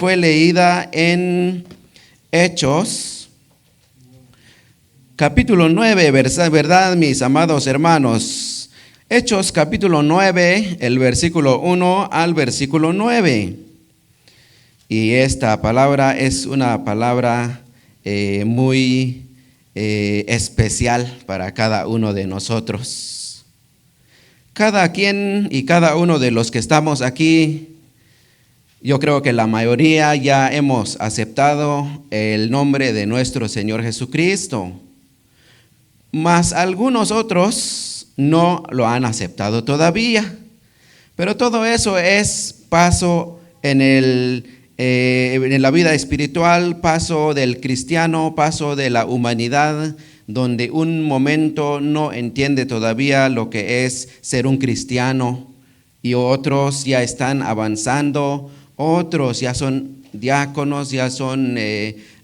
Fue leída en Hechos, capítulo 9, ¿verdad, mis amados hermanos? Hechos, capítulo 9, el versículo 1 al versículo 9. Y esta palabra es una palabra muy especial para cada uno de nosotros. Cada quien y cada uno de los que estamos aquí, yo creo que la mayoría ya hemos aceptado el nombre de nuestro Señor Jesucristo, mas algunos otros no lo han aceptado todavía. Pero todo eso es paso en la vida espiritual, paso del cristiano, paso de la humanidad, donde un momento no entiende todavía lo que es ser un cristiano y otros ya están avanzando. Otros ya son diáconos, ya son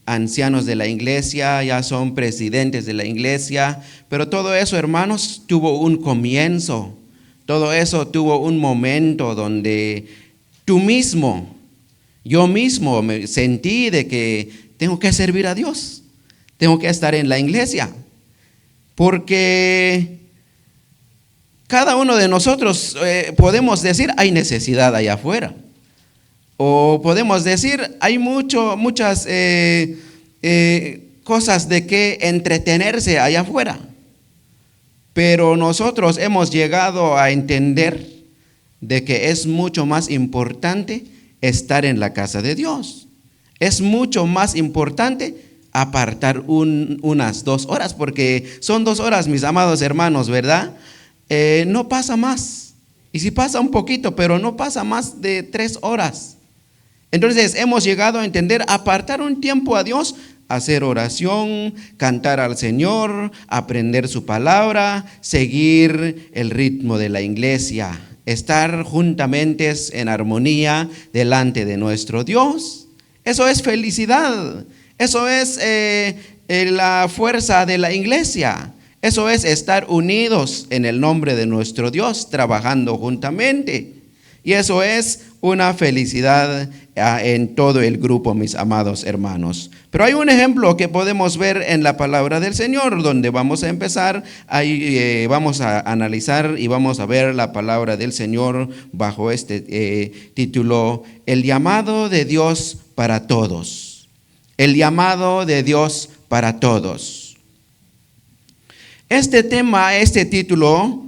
ancianos de la iglesia, ya son presidentes de la iglesia. Pero todo eso, hermanos, tuvo un comienzo. Todo eso tuvo un momento donde yo mismo me sentí de que tengo que servir a Dios. Tengo que estar en la iglesia. Porque cada uno de nosotros podemos decir, hay necesidad allá afuera. O podemos decir, hay muchas cosas de que entretenerse allá afuera. Pero nosotros hemos llegado a entender de que es mucho más importante estar en la casa de Dios. Es mucho más importante apartar unas 2 horas, porque son 2 horas, mis amados hermanos, ¿verdad? No pasa más. Y si pasa un poquito, pero no pasa más de 3 horas. Entonces hemos llegado a entender, apartar un tiempo a Dios, hacer oración, cantar al Señor, aprender su palabra, seguir el ritmo de la iglesia, estar juntamente en armonía delante de nuestro Dios. Eso es felicidad, eso es la fuerza de la iglesia, eso es estar unidos en el nombre de nuestro Dios, trabajando juntamente. Y eso es una felicidad en todo el grupo, mis amados hermanos. Pero hay un ejemplo que podemos ver en la palabra del Señor, donde vamos a empezar, vamos a analizar y vamos a ver la palabra del Señor bajo este título, el llamado de Dios para todos. El llamado de Dios para todos. Este tema, este título,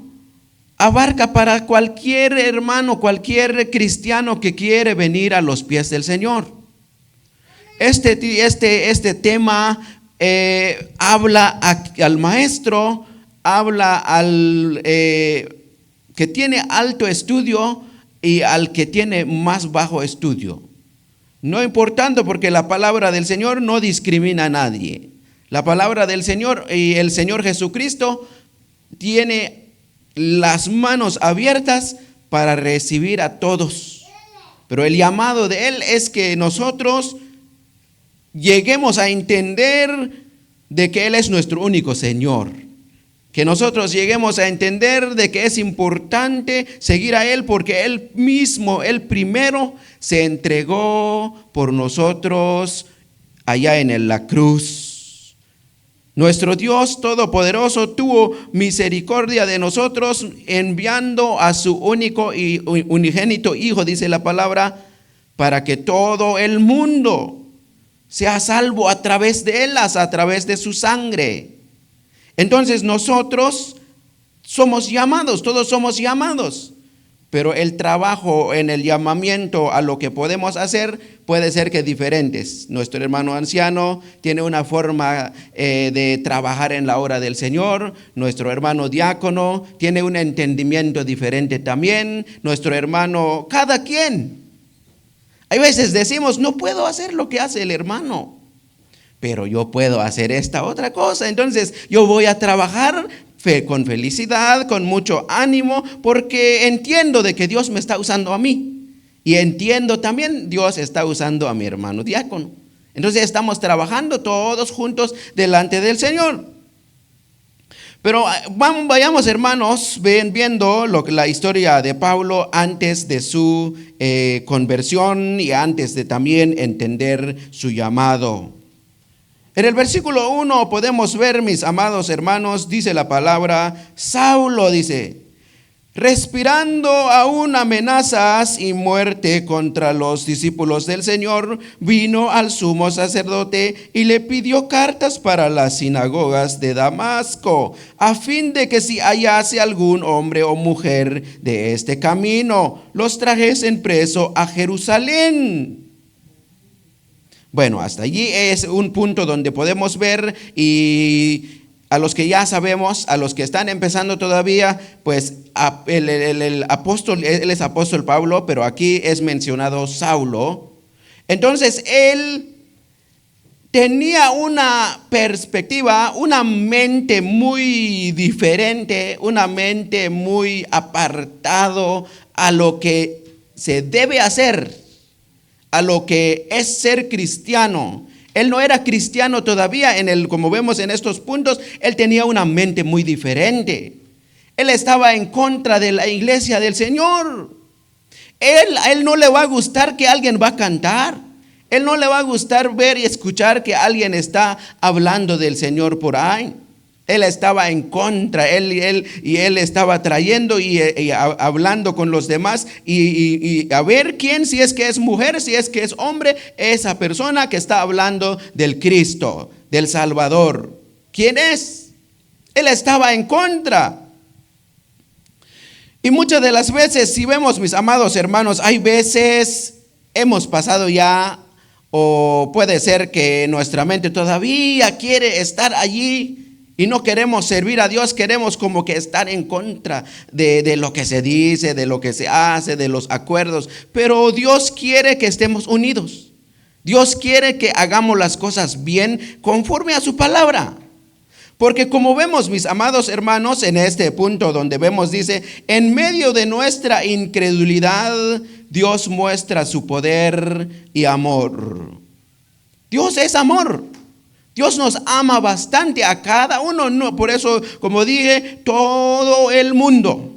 abarca para cualquier hermano, cualquier cristiano que quiere venir a los pies del Señor. Este tema habla al maestro, habla al que tiene alto estudio y al que tiene más bajo estudio. No importando, porque la palabra del Señor no discrimina a nadie. La palabra del Señor y el Señor Jesucristo tiene las manos abiertas para recibir a todos. Pero el llamado de Él es que nosotros lleguemos a entender de que Él es nuestro único Señor. Que nosotros lleguemos a entender de que es importante seguir a Él, porque Él mismo, Él primero se entregó por nosotros allá en la cruz. Nuestro Dios Todopoderoso tuvo misericordia de nosotros enviando a su único y unigénito Hijo, dice la palabra, para que todo el mundo sea salvo a través de Él, a través de su sangre. Entonces nosotros somos llamados, todos somos llamados. Pero el trabajo en el llamamiento a lo que podemos hacer puede ser que diferentes. Nuestro hermano anciano tiene una forma de trabajar en la obra del Señor. Nuestro hermano diácono tiene un entendimiento diferente también. Nuestro hermano, cada quien. Hay veces decimos, no puedo hacer lo que hace el hermano, pero yo puedo hacer esta otra cosa. Entonces yo voy a trabajar con felicidad, con mucho ánimo, porque entiendo de que Dios me está usando a mí. Y entiendo también Dios está usando a mi hermano diácono. Entonces estamos trabajando todos juntos delante del Señor. Pero vayamos, hermanos, viendo la historia de Pablo antes de su conversión y antes de también entender su llamado. En el versículo 1 podemos ver, mis amados hermanos, dice la palabra, Saulo dice, respirando aún amenazas y muerte contra los discípulos del Señor, vino al sumo sacerdote y le pidió cartas para las sinagogas de Damasco, a fin de que si hallase algún hombre o mujer de este camino, los trajesen preso a Jerusalén. Bueno, hasta allí es un punto donde podemos ver, y a los que ya sabemos, a los que están empezando todavía, pues el apóstol, él es apóstol Pablo, pero aquí es mencionado Saulo. Entonces él tenía una perspectiva, una mente muy diferente, una mente muy apartado a lo que se debe hacer, a lo que es ser cristiano. Él no era cristiano todavía, como vemos en estos puntos, él tenía una mente muy diferente. Él estaba en contra de la iglesia del Señor. A él no le va a gustar que alguien va a cantar. Él no le va a gustar ver y escuchar que alguien está hablando del Señor por ahí. Él estaba en contra, él estaba trayendo y hablando con los demás y a ver quién, si es que es mujer, si es que es hombre, esa persona que está hablando del Cristo, del Salvador. ¿Quién es? Él estaba en contra. Y muchas de las veces, si vemos, mis amados hermanos, hay veces hemos pasado ya, o puede ser que nuestra mente todavía quiere estar allí, y no queremos servir a Dios, queremos como que estar en contra de lo que se dice, de lo que se hace, de los acuerdos. Pero Dios quiere que estemos unidos. Dios quiere que hagamos las cosas bien conforme a su palabra. Porque como vemos, mis amados hermanos, en este punto donde vemos, dice, en medio de nuestra incredulidad, Dios muestra su poder y amor. Dios es amor. Dios nos ama bastante a cada uno, no, por eso, como dije, todo el mundo.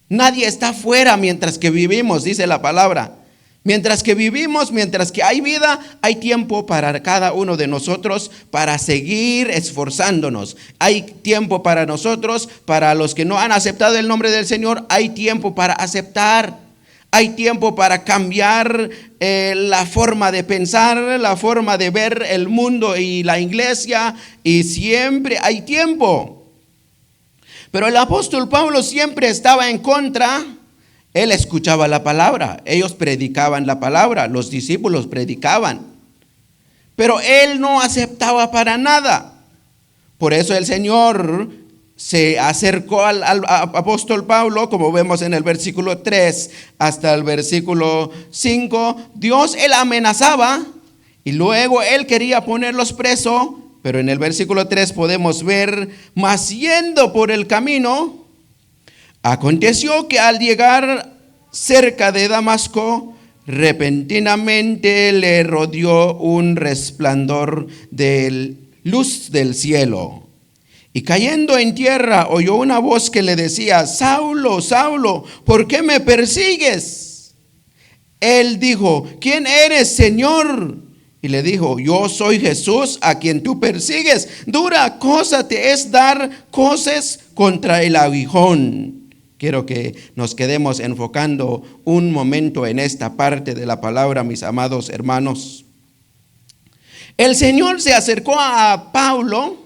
Nadie está fuera mientras que vivimos, dice la palabra. Mientras que vivimos, mientras que hay vida, hay tiempo para cada uno de nosotros para seguir esforzándonos. Hay tiempo para nosotros, para los que no han aceptado el nombre del Señor, hay tiempo para aceptar. Hay tiempo para cambiar la forma de pensar, la forma de ver el mundo y la iglesia, y siempre hay tiempo. Pero el apóstol Pablo siempre estaba en contra. Él escuchaba la palabra, ellos predicaban la palabra, los discípulos predicaban, pero él no aceptaba para nada. Por eso el Señor se acercó al apóstol Pablo, como vemos en el versículo 3 hasta el versículo 5. Dios, él amenazaba y luego él quería ponerlos presos, pero en el versículo 3 podemos ver, mas yendo por el camino, aconteció que al llegar cerca de Damasco, repentinamente le rodeó un resplandor de luz del cielo. Y cayendo en tierra, oyó una voz que le decía, Saulo, Saulo, ¿por qué me persigues? Él dijo, ¿quién eres, Señor? Y le dijo, yo soy Jesús a quien tú persigues. Dura cosa te es dar coces contra el aguijón. Quiero que nos quedemos enfocando un momento en esta parte de la palabra, mis amados hermanos. El Señor se acercó a Pablo.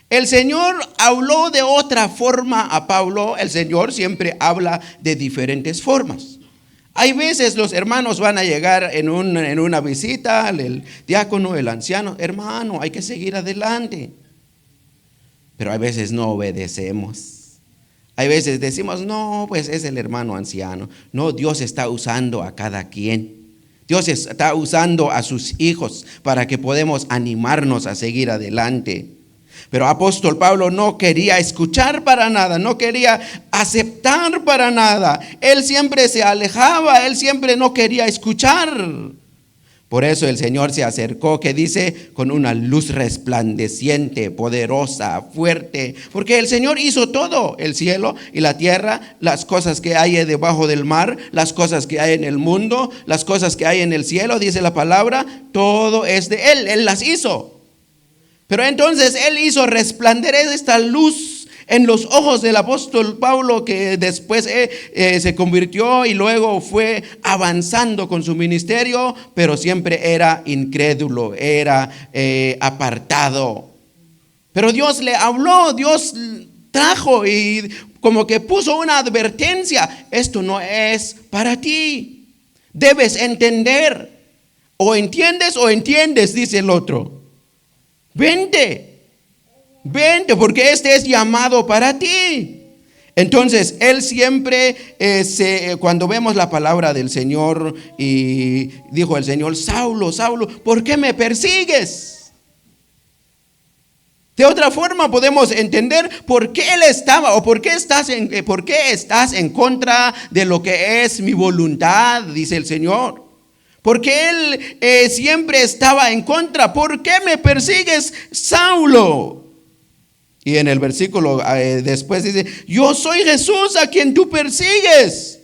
El Señor habló de otra forma a Pablo. El Señor siempre habla de diferentes formas. Hay veces los hermanos van a llegar en una visita, el diácono, el anciano, hermano, hay que seguir adelante. Pero hay veces no obedecemos. Hay veces decimos, no, pues es el hermano anciano. No, Dios está usando a cada quien. Dios está usando a sus hijos para que podamos animarnos a seguir adelante. Pero apóstol Pablo no quería escuchar para nada, no quería aceptar para nada. Él siempre se alejaba, él siempre no quería escuchar. Por eso el Señor se acercó, que dice, con una luz resplandeciente, poderosa, fuerte. Porque el Señor hizo todo, el cielo y la tierra, las cosas que hay debajo del mar, las cosas que hay en el mundo, las cosas que hay en el cielo, dice la palabra, todo es de Él las hizo. Pero entonces Él hizo resplandecer esta luz en los ojos del apóstol Pablo, que después se convirtió y luego fue avanzando con su ministerio, pero siempre era incrédulo, era apartado. Pero Dios le habló, Dios trajo y como que puso una advertencia: esto no es para ti, debes entender, o entiendes, dice el otro. Vente, porque este es llamado para ti. Entonces, Él siempre, cuando vemos la palabra del Señor, y dijo el Señor: Saulo, Saulo, ¿por qué me persigues? De otra forma podemos entender por qué Él estaba, o por qué estás en contra de lo que es mi voluntad, dice el Señor. Porque Él siempre estaba en contra. ¿Por qué me persigues, Saulo? Y en el versículo después dice: yo soy Jesús a quien tú persigues.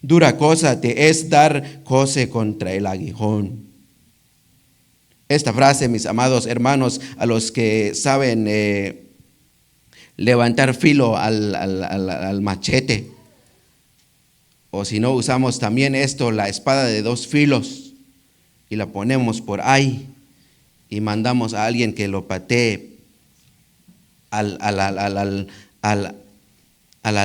Dura cosa te es dar coce contra el aguijón. Esta frase, mis amados hermanos, a los que saben levantar filo al machete, o si no, usamos también la espada de 2 filos, y la ponemos por ahí y mandamos a alguien que lo patee a la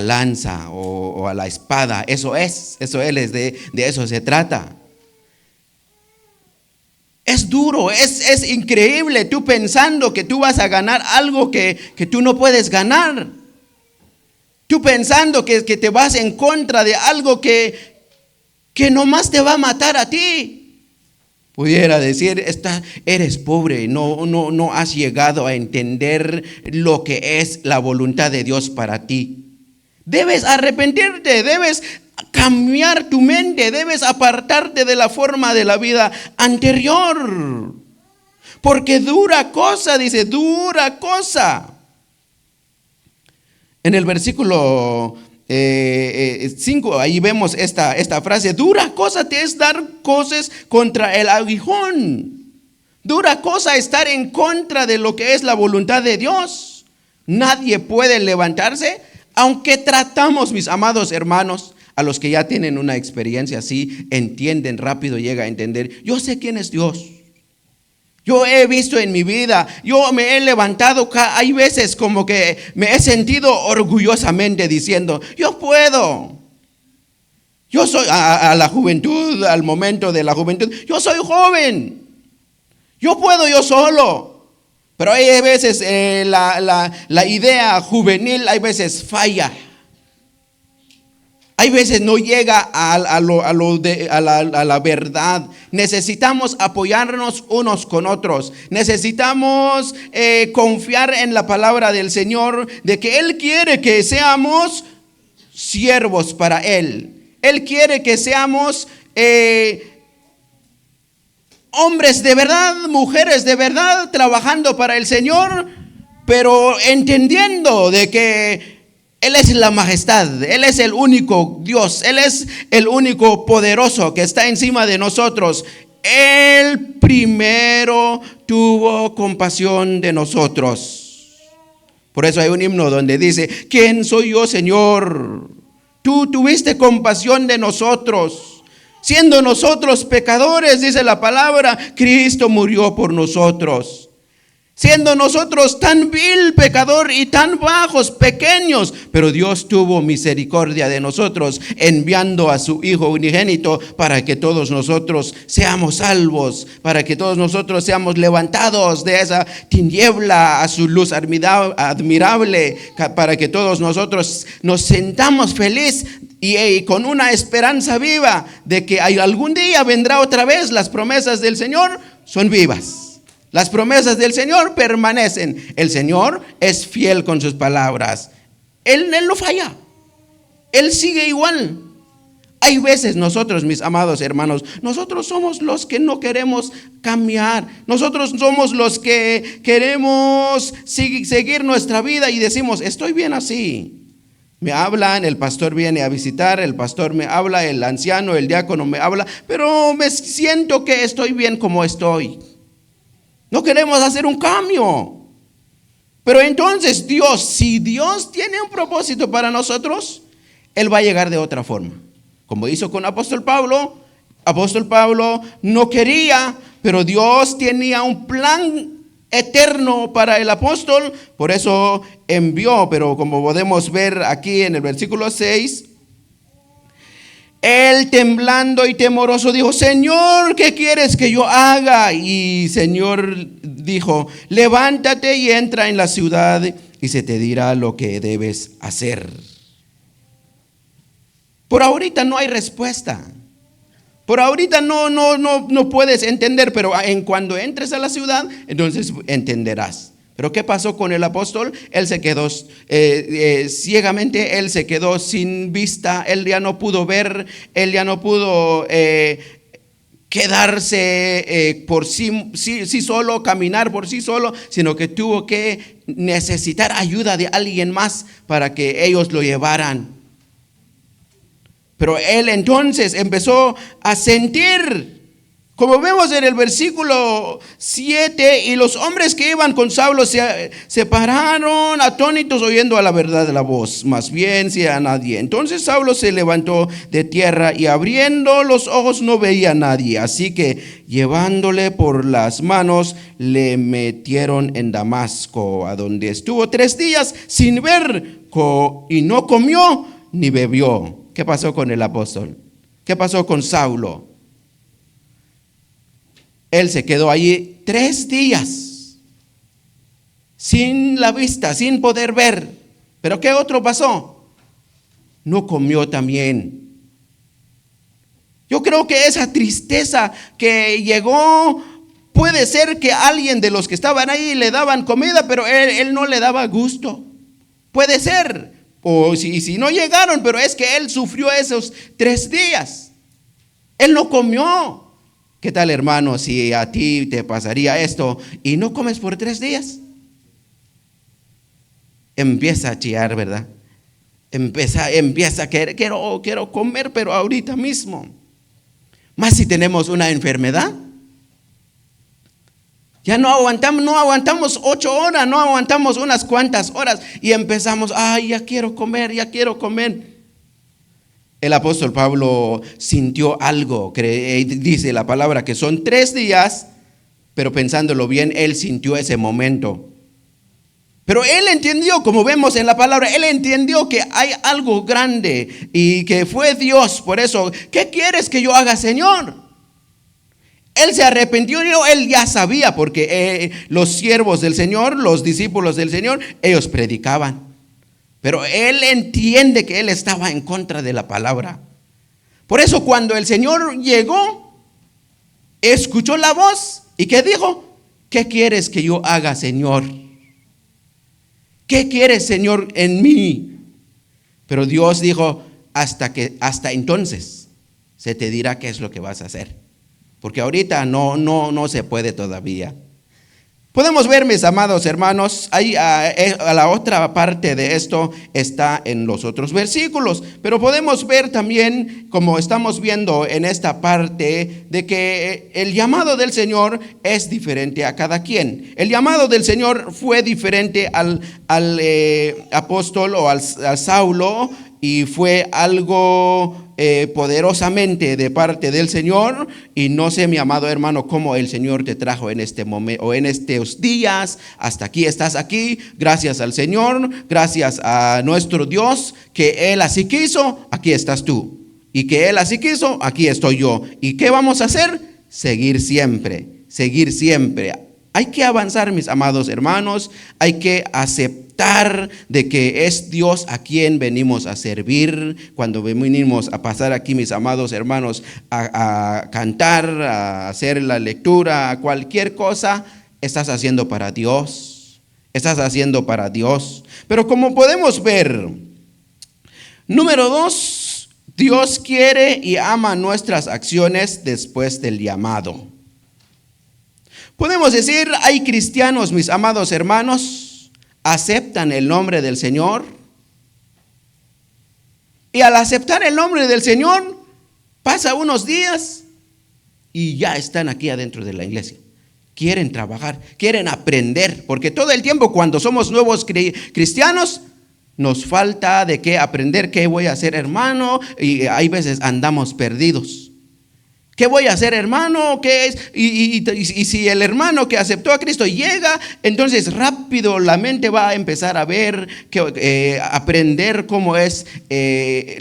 lanza o a la espada. Eso es de eso se trata. Es duro, es increíble, tú pensando que tú vas a ganar algo que tú no puedes ganar. Tú pensando que te vas en contra de algo que nomás te va a matar a ti. Pudiera decir: eres pobre, no has llegado a entender lo que es la voluntad de Dios para ti. Debes arrepentirte, debes cambiar tu mente, debes apartarte de la forma de la vida anterior. Porque dura cosa, dice, dura cosa. En el versículo 5, ahí vemos esta frase: dura cosa te es dar coces contra el aguijón. Dura cosa estar en contra de lo que es la voluntad de Dios. Nadie puede levantarse, aunque tratamos, mis amados hermanos. A los que ya tienen una experiencia así, entienden rápido, llega a entender. Yo sé quién es Dios. Yo he visto en mi vida, yo me he levantado, hay veces como que me he sentido orgullosamente diciendo: yo puedo. Yo soy a la juventud, al momento de la juventud, yo soy joven. Yo puedo yo solo. Pero hay veces la idea juvenil, hay veces falla. Hay veces no llega a la verdad. Necesitamos apoyarnos unos con otros. Necesitamos confiar en la palabra del Señor, de que Él quiere que seamos siervos para Él. Él quiere que seamos hombres de verdad, mujeres de verdad, trabajando para el Señor, pero entendiendo de que Él es la majestad, Él es el único Dios, Él es el único poderoso que está encima de nosotros. Él primero tuvo compasión de nosotros. Por eso hay un himno donde dice: ¿quién soy yo, Señor? Tú tuviste compasión de nosotros. Siendo nosotros pecadores, dice la palabra, Cristo murió por nosotros. Siendo nosotros tan vil pecador y tan bajos, pequeños, pero Dios tuvo misericordia de nosotros, enviando a su Hijo unigénito para que todos nosotros seamos salvos, para que todos nosotros seamos levantados de esa tiniebla a su luz admirable, para que todos nosotros nos sentamos felices y con una esperanza viva de que algún día vendrá otra vez. Las promesas del Señor son vivas. Las promesas del Señor permanecen. El Señor es fiel con sus palabras. Él no falla. Él sigue igual. Hay veces nosotros, mis amados hermanos, nosotros somos los que no queremos cambiar. Nosotros somos los que queremos seguir nuestra vida y decimos, estoy bien así. Me hablan, el pastor viene a visitar, el pastor me habla, el anciano, el diácono me habla, pero me siento que estoy bien como estoy. No queremos hacer un cambio. Pero entonces Dios, si Dios tiene un propósito para nosotros, Él va a llegar de otra forma. Como hizo con apóstol Pablo no quería, pero Dios tenía un plan eterno para el apóstol, por eso envió. Pero como podemos ver aquí en el versículo 6, él temblando y temoroso dijo, Señor, ¿qué quieres que yo haga? Y Señor dijo, levántate y entra en la ciudad y se te dirá lo que debes hacer. Por ahorita no hay respuesta. Por ahorita no puedes entender, pero cuando entres a la ciudad, entonces entenderás. Pero ¿qué pasó con el apóstol? Él se quedó ciegamente, él se quedó sin vista, él ya no pudo ver, él ya no pudo quedarse por sí solo, caminar por sí solo, sino que tuvo que necesitar ayuda de alguien más para que ellos lo llevaran. Pero él entonces empezó a sentir, como vemos en el versículo 7, y los hombres que iban con Saulo se pararon atónitos oyendo a la verdad de la voz, más bien si a nadie. Entonces Saulo se levantó de tierra y abriendo los ojos no veía a nadie. Así que llevándole por las manos le metieron en Damasco, a donde estuvo 3 días sin ver y no comió ni bebió. ¿Qué pasó con el apóstol? ¿Qué pasó con Saulo? Él se quedó allí 3 días sin la vista, sin poder ver. ¿Pero qué otro pasó? No comió también. Yo creo que esa tristeza que llegó, puede ser que alguien de los que estaban ahí le daban comida, pero él no le daba gusto. Puede ser. O si no llegaron, pero es que él sufrió esos 3 días. Él no comió. ¿Qué tal, hermano, si a ti te pasaría esto y no comes por 3 días? Empieza a chillar, ¿verdad? Empieza a querer, quiero comer, pero ahorita mismo. Más si tenemos una enfermedad. Ya no aguantamos 8 horas, no aguantamos unas cuantas horas y empezamos, ya quiero comer. El apóstol Pablo sintió algo, dice la palabra que son 3 días, pero pensándolo bien, él sintió ese momento. Pero él entendió, como vemos en la palabra, él entendió que hay algo grande y que fue Dios. Por eso, ¿qué quieres que yo haga, Señor? Él se arrepintió, él ya sabía, porque los siervos del Señor, los discípulos del Señor, ellos predicaban. Pero él entiende que él estaba en contra de la palabra. Por eso cuando el Señor llegó, escuchó la voz y ¿qué dijo? ¿Qué quieres que yo haga, Señor? ¿Qué quieres, Señor, en mí? Pero Dios dijo, hasta entonces se te dirá qué es lo que vas a hacer. Porque ahorita no se puede todavía. Podemos ver, mis amados hermanos, ahí a la otra parte de esto está en los otros versículos. Pero podemos ver también, como estamos viendo en esta parte, de que el llamado del Señor es diferente a cada quien. El llamado del Señor fue diferente al apóstol o al Saulo, y fue algo poderosamente de parte del Señor. Y no sé, mi amado hermano, cómo el Señor te trajo en este momento o en estos días. Hasta aquí estás aquí, gracias al Señor, gracias a nuestro Dios, que Él así quiso, aquí estás tú. Y que Él así quiso, aquí estoy yo. ¿Y qué vamos a hacer? Seguir siempre. Hay que avanzar, mis amados hermanos, hay que aceptar de que es Dios a quien venimos a servir. Cuando venimos a pasar aquí, mis amados hermanos, a cantar, a hacer la lectura, a cualquier cosa, estás haciendo para Dios. Pero como podemos ver, número 2, Dios quiere y ama nuestras acciones después del llamado. Podemos decir, hay cristianos, mis amados hermanos, aceptan el nombre del Señor. Y al aceptar el nombre del Señor, pasa unos días y ya están aquí adentro de la iglesia. Quieren trabajar, quieren aprender, porque todo el tiempo cuando somos nuevos cristianos, nos falta de qué aprender, qué voy a hacer, hermano, y hay veces andamos perdidos. ¿Qué voy a hacer, hermano? ¿Qué es? Y si el hermano que aceptó a Cristo llega, entonces rápido la mente va a empezar a ver, aprender cómo es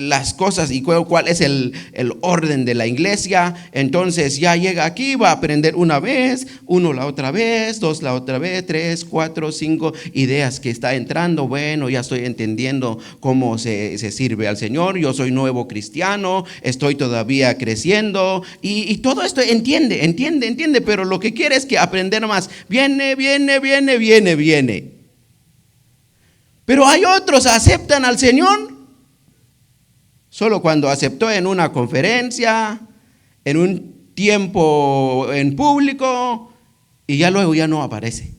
las cosas y cuál es el orden de la iglesia. Entonces ya llega aquí, va a aprender una vez, uno la otra vez, dos la otra vez, 3, 4, 5 ideas que está entrando. Bueno, ya estoy entendiendo cómo se sirve al Señor. Yo soy nuevo cristiano, estoy todavía creciendo. Y todo esto entiende, pero lo que quiere es que aprender más. Viene. Pero hay otros aceptan al Señor solo cuando aceptó en una conferencia, en un tiempo en público, y ya luego ya no aparece.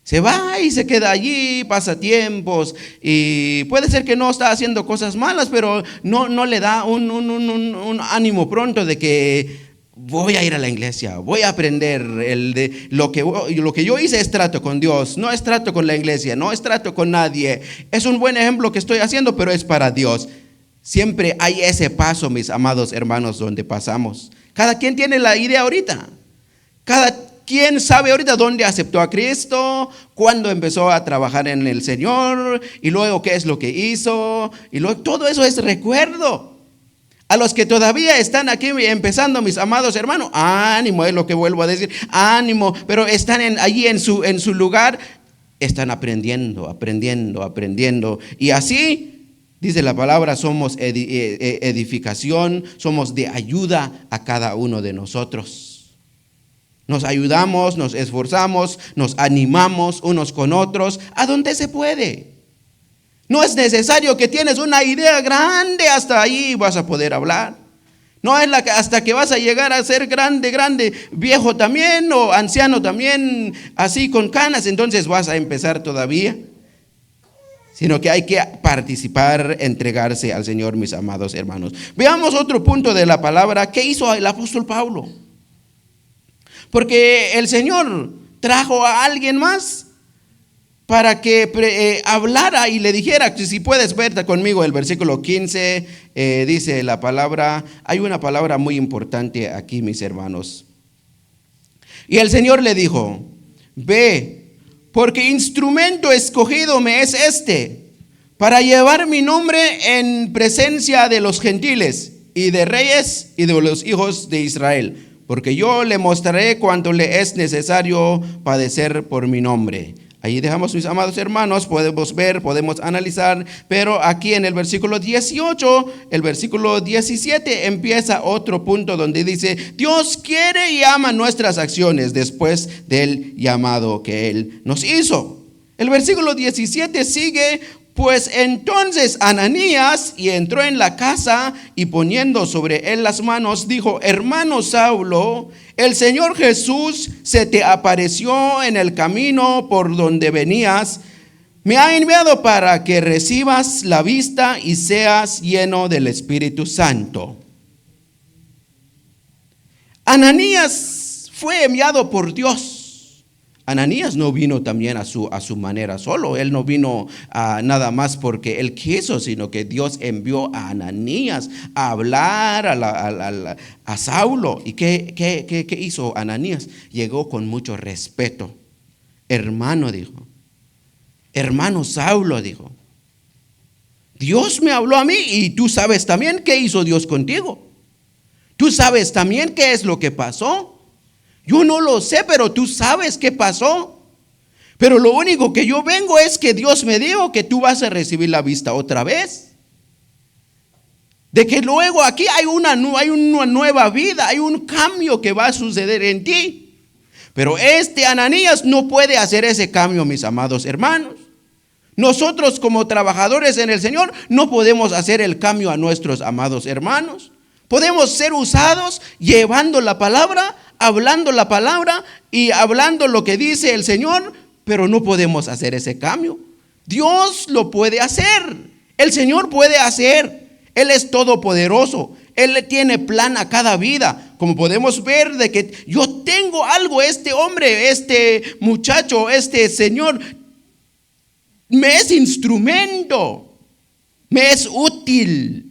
Se va y se queda allí, pasa tiempos, y puede ser que no está haciendo cosas malas, pero no le da un ánimo pronto de que voy a ir a la iglesia, voy a aprender. Lo que yo hice es trato con Dios, no es trato con la iglesia, no es trato con nadie. Es un buen ejemplo que estoy haciendo, pero es para Dios. Siempre hay ese paso, mis amados hermanos, donde pasamos. Cada quien tiene la idea ahorita. ¿Quién sabe ahorita dónde aceptó a Cristo? ¿Cuándo empezó a trabajar en el Señor? Y luego qué es lo que hizo. Y luego todo eso es recuerdo. A los que todavía están aquí empezando, mis amados hermanos, ánimo, es lo que vuelvo a decir, ánimo. Pero están allí en su lugar, están aprendiendo. Y así, dice la palabra, somos edificación, somos de ayuda a cada uno de nosotros. Nos ayudamos, nos esforzamos, nos animamos unos con otros, a donde se puede. No es necesario que tienes una idea grande, hasta ahí vas a poder hablar. No es hasta que vas a llegar a ser grande, viejo también o anciano también, así con canas, entonces vas a empezar todavía. Sino que hay que participar, entregarse al Señor, mis amados hermanos. Veamos otro punto de la palabra. ¿Qué hizo el apóstol Pablo? Porque el Señor trajo a alguien más para que hablara y le dijera. Si puedes ver conmigo el versículo 15, dice la palabra, hay una palabra muy importante aquí, mis hermanos. Y el Señor le dijo, ve, porque instrumento escogido me es para llevar mi nombre en presencia de los gentiles y de reyes y de los hijos de Israel. Porque yo le mostraré cuánto le es necesario padecer por mi nombre. Ahí dejamos, mis amados hermanos, podemos ver, podemos analizar, pero aquí en el versículo 18, el versículo 17 empieza otro punto donde dice, Dios quiere y ama nuestras acciones después del llamado que Él nos hizo. El versículo 17 sigue, pues entonces Ananías entró en la casa y poniendo sobre él las manos, dijo, hermano Saulo, el Señor Jesús se te apareció en el camino por donde venías. Me ha enviado para que recibas la vista y seas lleno del Espíritu Santo. Ananías fue enviado por Dios. Ananías no vino también a su manera solo. Él no vino nada más porque él quiso, sino que Dios envió a Ananías a hablar a Saulo. ¿Y qué hizo Ananías? Llegó con mucho respeto. Hermano, dijo. Hermano Saulo, dijo. Dios me habló a mí y tú sabes también qué hizo Dios contigo. Tú sabes también qué es lo que pasó. Yo no lo sé, pero tú sabes qué pasó. Pero lo único que yo vengo es que Dios me dijo que tú vas a recibir la vista otra vez. De que luego aquí hay una nueva vida, hay un cambio que va a suceder en ti. Pero Ananías no puede hacer ese cambio, mis amados hermanos. Nosotros como trabajadores en el Señor no podemos hacer el cambio a nuestros amados hermanos. Podemos ser usados llevando la palabra, hablando la palabra y hablando lo que dice el Señor, pero no podemos hacer ese cambio. Dios lo puede hacer. El Señor puede hacer. Él es todopoderoso. Él le tiene plan a cada vida. Como podemos ver de que yo tengo algo, este hombre, este muchacho, este señor, me es instrumento, me es útil.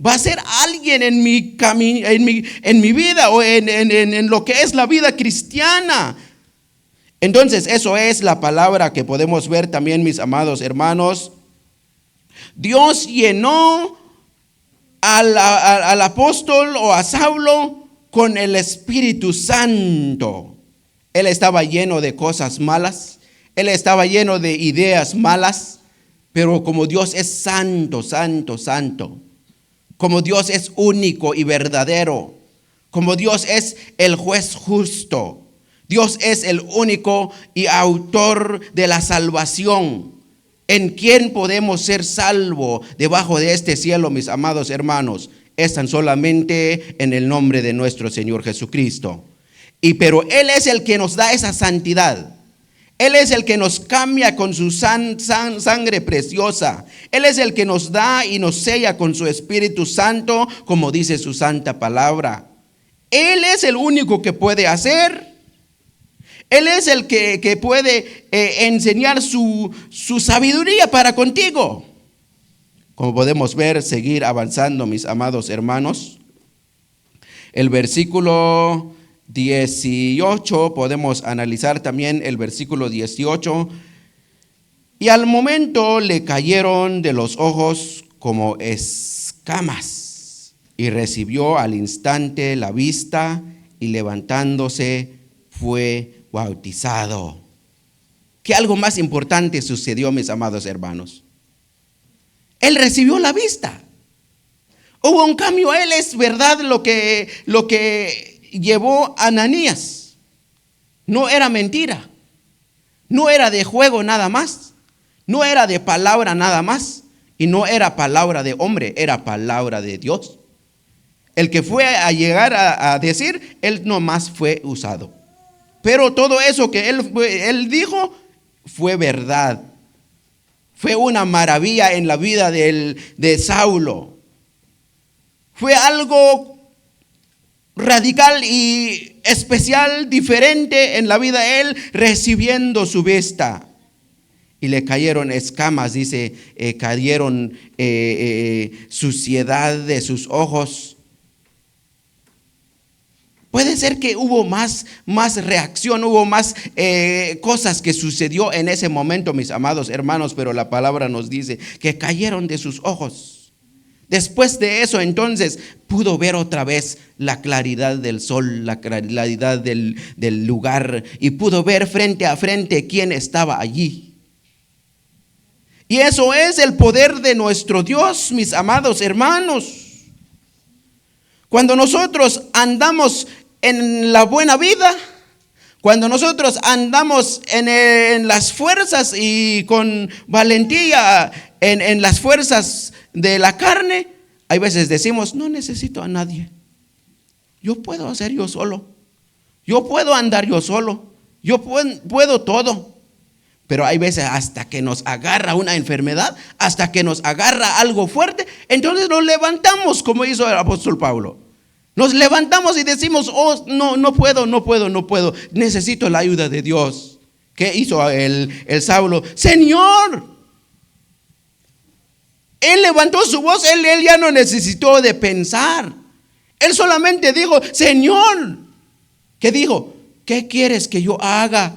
Va a ser alguien en mi camino, en mi vida o en lo que es la vida cristiana. Entonces, eso es la palabra que podemos ver también, mis amados hermanos. Dios llenó al apóstol o a Saulo con el Espíritu Santo. Él estaba lleno de cosas malas, él estaba lleno de ideas malas, pero como Dios es santo, santo, santo, como Dios es único y verdadero, como Dios es el juez justo, Dios es el único y autor de la salvación. ¿En quién podemos ser salvos debajo de este cielo, mis amados hermanos? Es tan solamente en el nombre de nuestro Señor Jesucristo. Pero Él es el que nos da esa santidad. Él es el que nos cambia con su sangre preciosa. Él es el que nos da y nos sella con su Espíritu Santo, como dice su santa palabra. Él es el único que puede hacer. Él es el que puede enseñar su sabiduría para contigo. Como podemos ver, seguir avanzando, mis amados hermanos. El versículo 18, podemos analizar también el versículo 18. Y al momento le cayeron de los ojos como escamas, y recibió al instante la vista, y levantándose fue bautizado. ¿Qué algo más importante sucedió, mis amados hermanos? Él recibió la vista. Hubo un cambio. Él es verdad lo que llevó a Ananías. No era mentira. No era de juego nada más. No era de palabra nada más. Y no era palabra de hombre, era palabra de Dios. El que fue a llegar a decir, él nomás fue usado. Pero todo eso que él dijo fue verdad. Fue una maravilla en la vida de Saulo. Fue algo radical y especial, diferente en la vida de él, recibiendo su vista. Y le cayeron escamas, dice, cayeron suciedad de sus ojos. Puede ser que hubo más reacción, hubo más cosas que sucedió en ese momento, mis amados hermanos, pero la palabra nos dice que cayeron de sus ojos. Después de eso, entonces, pudo ver otra vez la claridad del sol, la claridad del lugar, y pudo ver frente a frente quién estaba allí. Y eso es el poder de nuestro Dios, mis amados hermanos. Cuando nosotros andamos en la buena vida, cuando nosotros andamos en las fuerzas y con valentía en las fuerzas de la carne, hay veces decimos, no necesito a nadie. Yo puedo hacer yo solo. Yo puedo andar yo solo. Yo puedo todo. Pero hay veces hasta que nos agarra una enfermedad, hasta que nos agarra algo fuerte, entonces nos levantamos como hizo el apóstol Pablo. Nos levantamos y decimos, oh, no puedo, necesito la ayuda de Dios. ¿Qué hizo el Saulo? Señor, él levantó su voz, él ya no necesitó de pensar. Él solamente dijo, Señor. ¿Qué dijo? ¿Qué quieres que yo haga?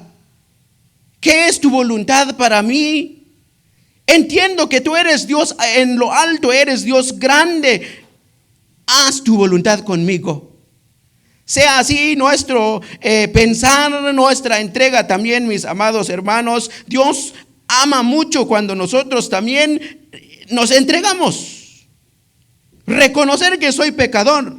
¿Qué es tu voluntad para mí? Entiendo que tú eres Dios en lo alto, eres Dios grande. Haz tu voluntad conmigo. Sea así nuestro pensar, nuestra entrega también, mis amados hermanos. Dios ama mucho cuando nosotros también nos entregamos. Reconocer que soy pecador.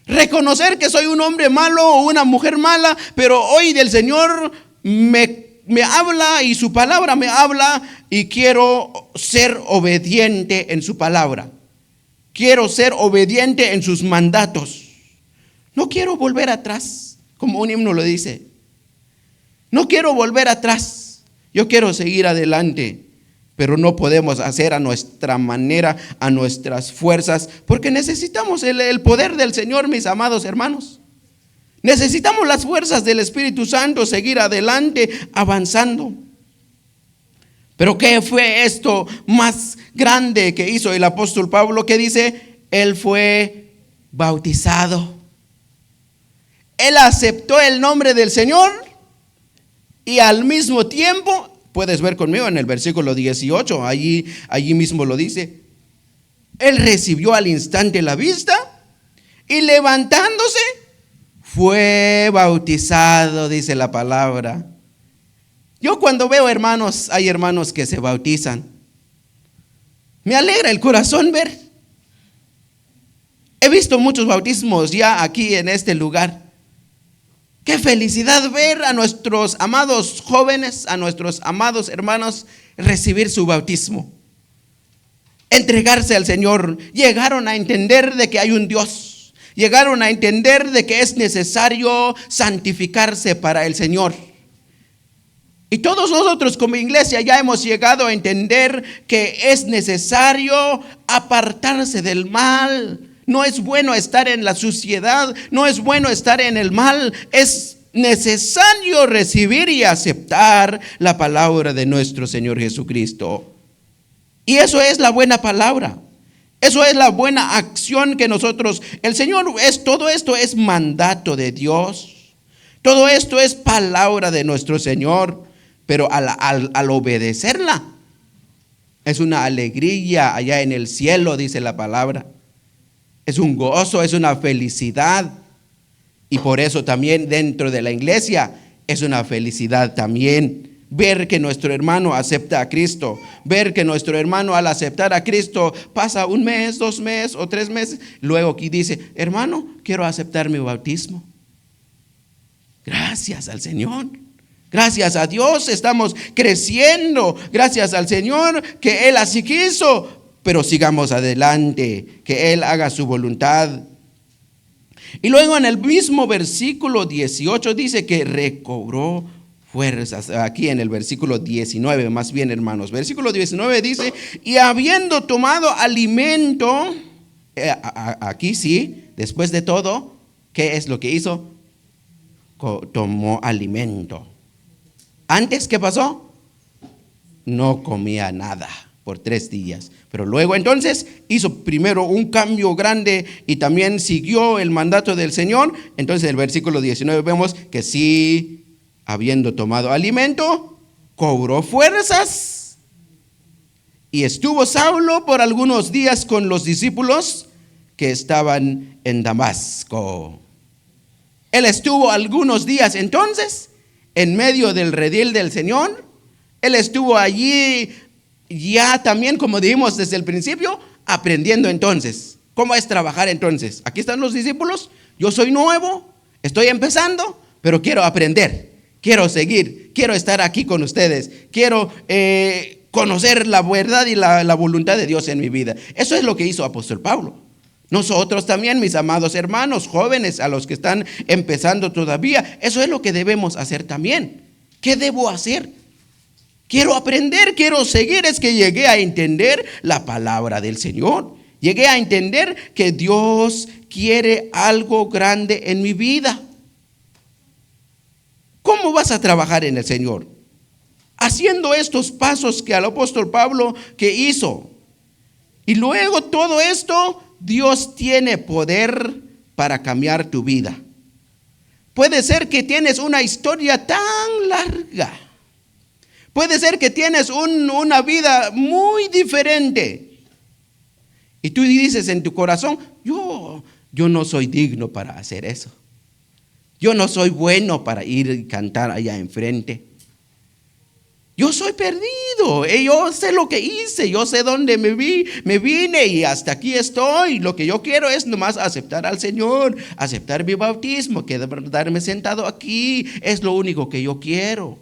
Reconocer que soy un hombre malo o una mujer mala, pero hoy del Señor me me habla y su palabra me habla y quiero ser obediente en su palabra. Quiero ser obediente en sus mandatos. No quiero volver atrás, como un himno lo dice. No quiero volver atrás. Yo quiero seguir adelante, pero no podemos hacer a nuestra manera, a nuestras fuerzas, porque necesitamos el poder del Señor, mis amados hermanos. Necesitamos las fuerzas del Espíritu Santo, seguir adelante, avanzando. Pero ¿qué fue esto más grande que hizo el apóstol Pablo? Que dice, él fue bautizado. Él aceptó el nombre del Señor y al mismo tiempo, puedes ver conmigo en el versículo 18, allí mismo lo dice, él recibió al instante la vista y levantándose fue bautizado, dice la palabra. Yo cuando veo hermanos, hay hermanos que se bautizan, me alegra el corazón ver. He visto muchos bautismos ya aquí en este lugar. Qué felicidad ver a nuestros amados jóvenes, a nuestros amados hermanos recibir su bautismo, entregarse al Señor. Llegaron a entender de que hay un Dios, llegaron a entender de que es necesario santificarse para el Señor. Y todos nosotros como iglesia ya hemos llegado a entender que es necesario apartarse del mal. No es bueno estar en la suciedad, no es bueno estar en el mal. Es necesario recibir y aceptar la palabra de nuestro Señor Jesucristo. Y eso es la buena palabra. Eso es la buena acción que nosotros, el Señor, todo esto es mandato de Dios. Todo esto es palabra de nuestro Señor. Pero al obedecerla, es una alegría allá en el cielo, dice la palabra. Es un gozo, es una felicidad. Y por eso también dentro de la iglesia es una felicidad también. Ver que nuestro hermano acepta a Cristo. Ver que nuestro hermano al aceptar a Cristo pasa un mes, 2 meses o 3 meses. Luego aquí dice, hermano, quiero aceptar mi bautismo. Gracias al Señor. Gracias a Dios estamos creciendo. Gracias al Señor que Él así quiso. Pero sigamos adelante, que Él haga su voluntad. Y luego en el mismo versículo 18 dice que recobró fuerzas. Aquí en el versículo 19, más bien hermanos. Versículo 19 dice, y habiendo tomado alimento, aquí sí, después de todo, ¿qué es lo que hizo? Tomó alimento. Antes, ¿qué pasó? No comía nada por 3 días. Pero luego entonces hizo primero un cambio grande y también siguió el mandato del Señor. Entonces en el versículo 19 vemos que sí, habiendo tomado alimento, cobró fuerzas. Y estuvo Saulo por algunos días con los discípulos que estaban en Damasco. Él estuvo algunos días entonces en medio del redil del Señor. Él estuvo allí ya también, como dijimos desde el principio, aprendiendo entonces. ¿Cómo es trabajar entonces? Aquí están los discípulos, yo soy nuevo, estoy empezando, pero quiero aprender, quiero seguir, quiero estar aquí con ustedes, quiero conocer la verdad y la voluntad de Dios en mi vida. Eso es lo que hizo apóstol Pablo. Nosotros también, mis amados hermanos, jóvenes, a los que están empezando todavía, eso es lo que debemos hacer también. ¿Qué debo hacer? Quiero aprender, quiero seguir. Es que llegué a entender la palabra del Señor. Llegué a entender que Dios quiere algo grande en mi vida. ¿Cómo vas a trabajar en el Señor? Haciendo estos pasos que al apóstol Pablo que hizo. Y luego todo esto, Dios tiene poder para cambiar tu vida. Puede ser que tienes una historia tan larga. Puede ser que tienes una vida muy diferente. Y tú dices en tu corazón, yo no soy digno para hacer eso. Yo no soy bueno para ir y cantar allá enfrente. Yo soy perdido. Yo sé lo que hice. Yo sé dónde me vine y hasta aquí estoy. Lo que yo quiero es nomás aceptar al Señor, aceptar mi bautismo, quedarme sentado aquí. Es lo único que yo quiero.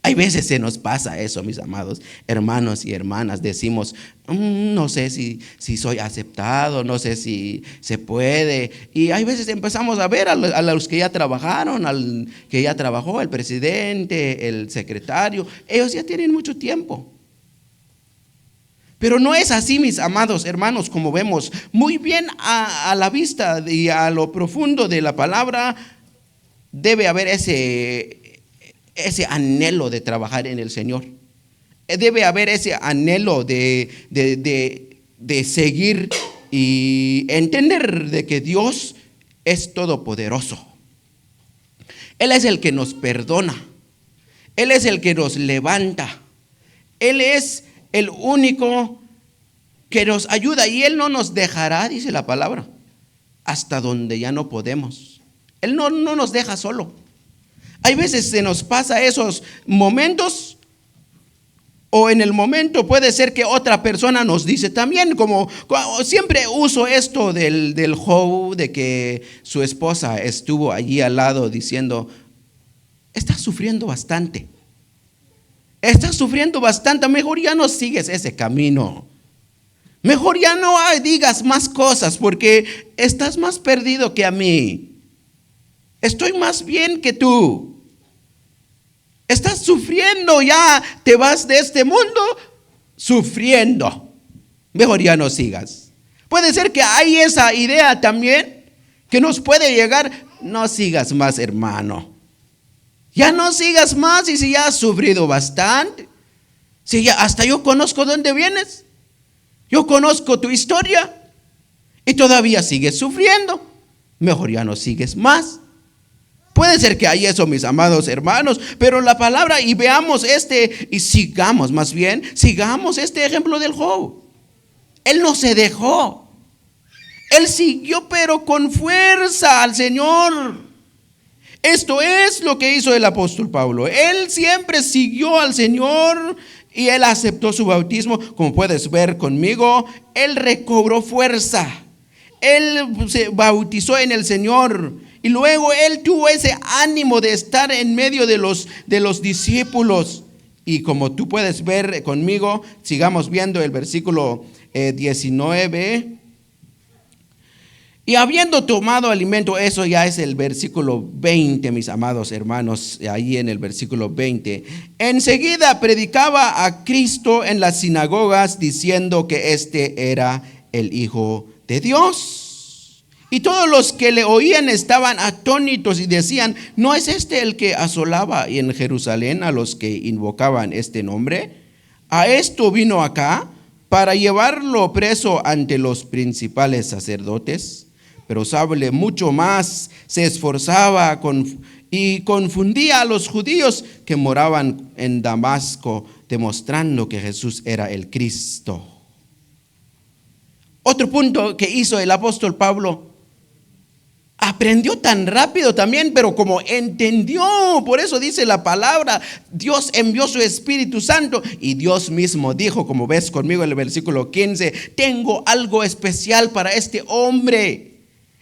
Hay veces se nos pasa eso, mis amados hermanos y hermanas. Decimos, no sé si soy aceptado, no sé si se puede. Y hay veces empezamos a ver a los que ya trabajaron, al que ya trabajó, el presidente, el secretario. Ellos ya tienen mucho tiempo. Pero no es así, mis amados hermanos, como vemos muy bien a la vista y a lo profundo de la palabra. Debe haber ese anhelo de trabajar en el Señor. Debe haber ese anhelo de seguir y entender de que Dios es todopoderoso. Él es el que nos perdona. Él es el que nos levanta. Él es el único que nos ayuda y Él no nos dejará, dice la palabra, hasta donde ya no podemos. Él no nos deja solo. Hay veces se nos pasa esos momentos, o en el momento puede ser que otra persona nos dice también, como siempre uso esto del Job, de que su esposa estuvo allí al lado diciendo, estás sufriendo bastante, mejor ya no sigues ese camino, mejor ya no digas más cosas porque estás más perdido que a mí, estoy más bien que tú. Estás sufriendo, ya te vas de este mundo sufriendo. Mejor ya no sigas. Puede ser que hay esa idea también que nos puede llegar. No sigas más, hermano. Ya no sigas más y si ya has sufrido bastante. Si ya hasta yo conozco dónde vienes. Yo conozco tu historia y todavía sigues sufriendo. Mejor ya no sigues más. Puede ser que hay eso, mis amados hermanos, pero la palabra, y veamos y sigamos este ejemplo del Job. Él no se dejó. Él siguió, pero con fuerza al Señor. Esto es lo que hizo el apóstol Pablo. Él siempre siguió al Señor y él aceptó su bautismo. Como puedes ver conmigo, él recobró fuerza. Él se bautizó en el Señor. Y luego él tuvo ese ánimo de estar en medio de los discípulos. Y como tú puedes ver conmigo, sigamos viendo el versículo 19. Y habiendo tomado alimento, eso ya es el versículo 20, mis amados hermanos, ahí en el versículo 20. Enseguida predicaba a Cristo en las sinagogas diciendo que este era el Hijo de Dios. Y todos los que le oían estaban atónitos y decían, ¿no es este el que asolaba en Jerusalén a los que invocaban este nombre? A esto vino acá para llevarlo preso ante los principales sacerdotes. Pero sabe mucho más, se esforzaba y confundía a los judíos que moraban en Damasco, demostrando que Jesús era el Cristo. Otro punto que hizo el apóstol Pablo, aprendió tan rápido también, pero como entendió, por eso dice la palabra, Dios envió su Espíritu Santo y Dios mismo dijo, como ves conmigo en el versículo 15, tengo algo especial para este hombre.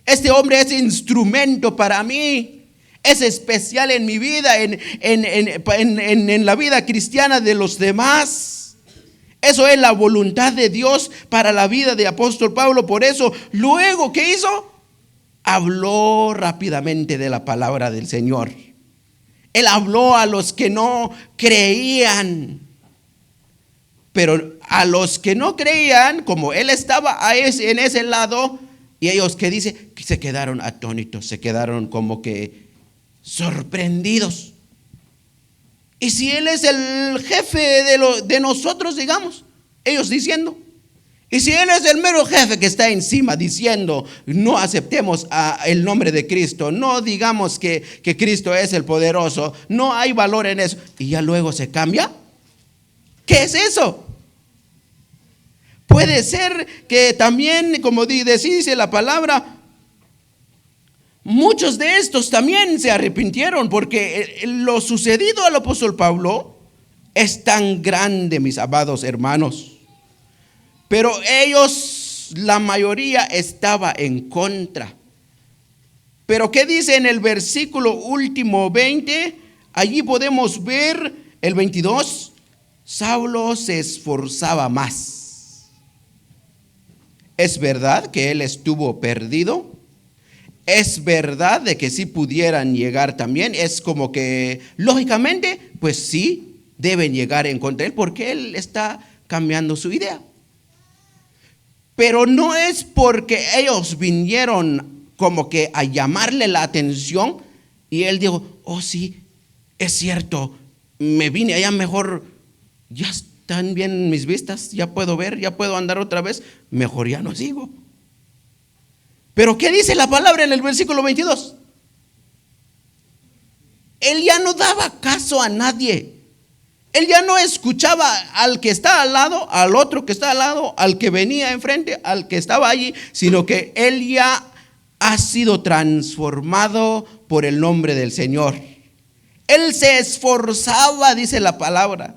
Este hombre es instrumento para mí, es especial en mi vida, en la vida cristiana de los demás. Eso es la voluntad de Dios para la vida de apóstol Pablo. Por eso, luego, ¿qué hizo? Habló rápidamente de la palabra del Señor. Él habló a los que no creían. Pero a los que no creían, como él estaba en ese lado, y ellos, ¿qué dice? Que se quedaron atónitos, se quedaron como que sorprendidos. Y si él es el jefe de nosotros, digamos, ellos diciendo, y si él es el mero jefe que está encima diciendo, no aceptemos el nombre de Cristo, no digamos que Cristo es el poderoso, no hay valor en eso, y ya luego se cambia, ¿qué es eso? Puede ser que también, como dice la palabra, muchos de estos también se arrepintieron porque lo sucedido al apóstol Pablo es tan grande, mis amados hermanos. Pero ellos, la mayoría estaba en contra. Pero ¿qué dice en el versículo último 20? Allí podemos ver El 22, Saulo se esforzaba más. Es verdad que él estuvo perdido. Es verdad de que sí pudieran llegar también. Es como que, lógicamente, pues sí, deben llegar en contra de él porque él está cambiando su idea. Pero no es porque ellos vinieron como que a llamarle la atención y él dijo, oh sí, es cierto, me vine allá mejor, ya están bien mis vistas, ya puedo ver, ya puedo andar otra vez, mejor ya no sigo. Pero ¿qué dice la palabra en el versículo 22? Él ya no daba caso a nadie. Él ya no escuchaba al que está al lado, al otro que está al lado, al que venía enfrente, al que estaba allí, sino que él ya ha sido transformado por el nombre del Señor. Él se esforzaba, dice la palabra.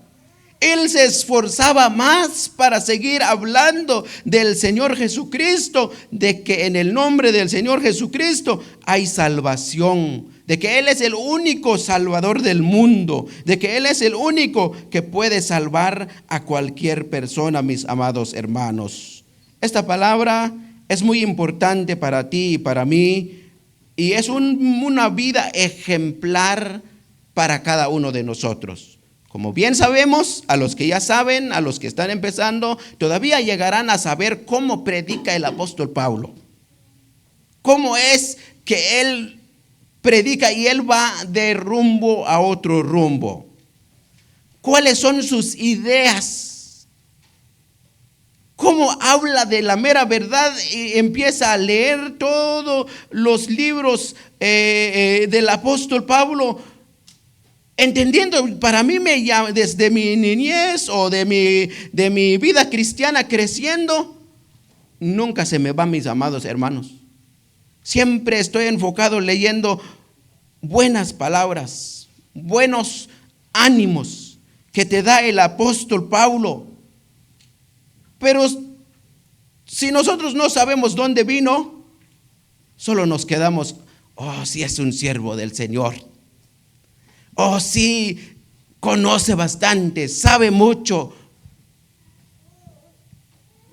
Él se esforzaba más para seguir hablando del Señor Jesucristo, de que en el nombre del Señor Jesucristo hay salvación, de que Él es el único salvador del mundo, de que Él es el único que puede salvar a cualquier persona, mis amados hermanos. Esta palabra es muy importante para ti y para mí, y es una vida ejemplar para cada uno de nosotros. Como bien sabemos, a los que ya saben, a los que están empezando, todavía llegarán a saber cómo predica el apóstol Pablo. Cómo es que él predica y él va de rumbo a otro rumbo. ¿Cuáles son sus ideas? ¿Cómo habla de la mera verdad y empieza a leer todos los libros del apóstol Pablo? Entendiendo, para mí desde mi niñez o de mi vida cristiana creciendo, nunca se me va, mis amados hermanos. Siempre estoy enfocado leyendo buenas palabras, buenos ánimos que te da el apóstol Pablo. Pero si nosotros no sabemos dónde vino, solo nos quedamos, oh, sí es un siervo del Señor. Oh, sí, conoce bastante, sabe mucho.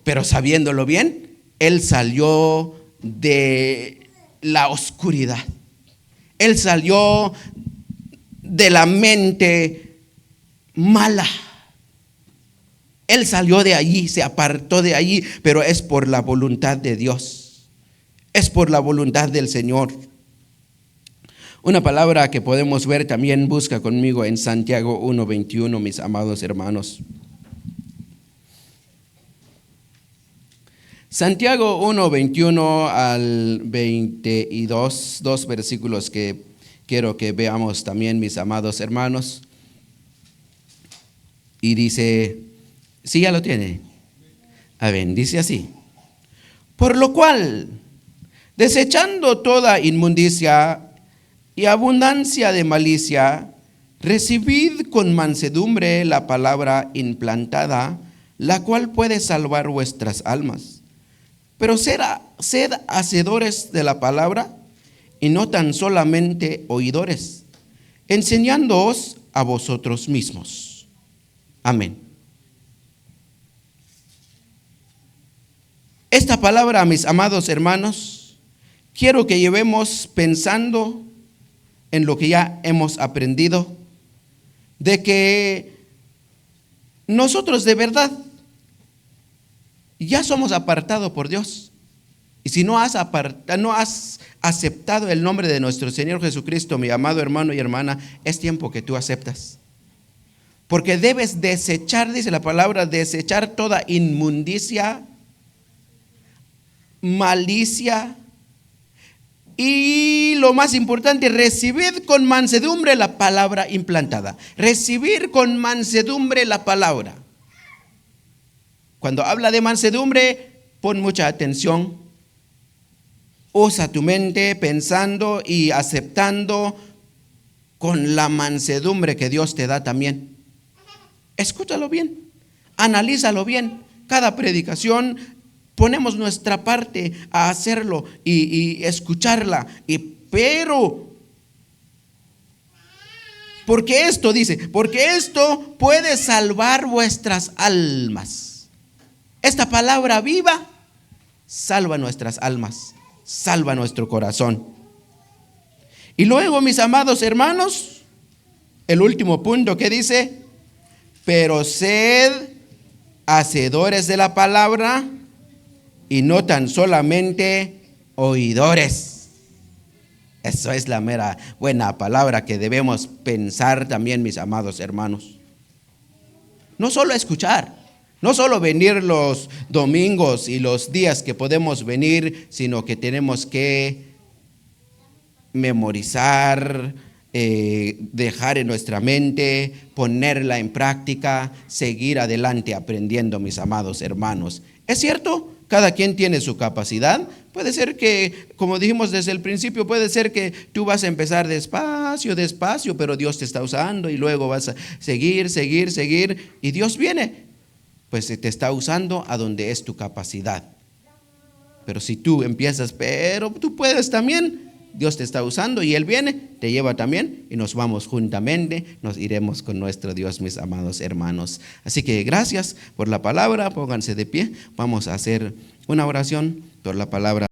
Pero sabiéndolo bien, él salió de la oscuridad. Él salió de la mente mala. Él salió de allí, se apartó de allí, pero es por la voluntad de Dios. Es por la voluntad del Señor. Una palabra que podemos ver también, busca conmigo en Santiago 1:21, mis amados hermanos. Santiago 1:21 al 22, dos versículos que quiero que veamos también, mis amados hermanos. Y dice, ¿sí ya lo tiene? A ver, dice así: por lo cual, desechando toda inmundicia y abundancia de malicia, recibid con mansedumbre la palabra implantada, la cual puede salvar vuestras almas. Pero sed hacedores de la palabra y no tan solamente oidores, enseñándoos a vosotros mismos. Amén. Esta palabra, mis amados hermanos, quiero que llevemos pensando en lo que ya hemos aprendido, de que nosotros de verdad ya somos apartados por Dios. Y si no has aceptado el nombre de nuestro Señor Jesucristo, mi amado hermano y hermana, es tiempo que tú aceptas. Porque debes desechar, dice la palabra, desechar toda inmundicia, malicia, y lo más importante, recibid con mansedumbre la palabra implantada. Recibir con mansedumbre la palabra. Cuando habla de mansedumbre, pon mucha atención. Usa tu mente pensando y aceptando con la mansedumbre que Dios te da también. Escúchalo bien, analízalo bien. Cada predicación ponemos nuestra parte a hacerlo y escucharla, pero Porque esto dice, porque esto puede salvar vuestras almas. Esta palabra viva salva nuestras almas, salva nuestro corazón. Y luego, mis amados hermanos, el último punto que dice, pero sed hacedores de la palabra y no tan solamente oidores. Eso es la mera buena palabra que debemos pensar también, mis amados hermanos. No solo escuchar, no solo venir los domingos y los días que podemos venir, sino que tenemos que memorizar, dejar en nuestra mente, ponerla en práctica, seguir adelante aprendiendo, mis amados hermanos. ¿Es cierto? Cada quien tiene su capacidad. Puede ser que, como dijimos desde el principio, puede ser que tú vas a empezar despacio, pero Dios te está usando y luego vas a seguir, y Dios viene, pues te está usando a donde es tu capacidad. Pero si tú empiezas, pero tú puedes también, Dios te está usando y Él viene, te lleva también y nos vamos juntamente, nos iremos con nuestro Dios, mis amados hermanos. Así que gracias por la palabra, pónganse de pie, vamos a hacer una oración por la palabra.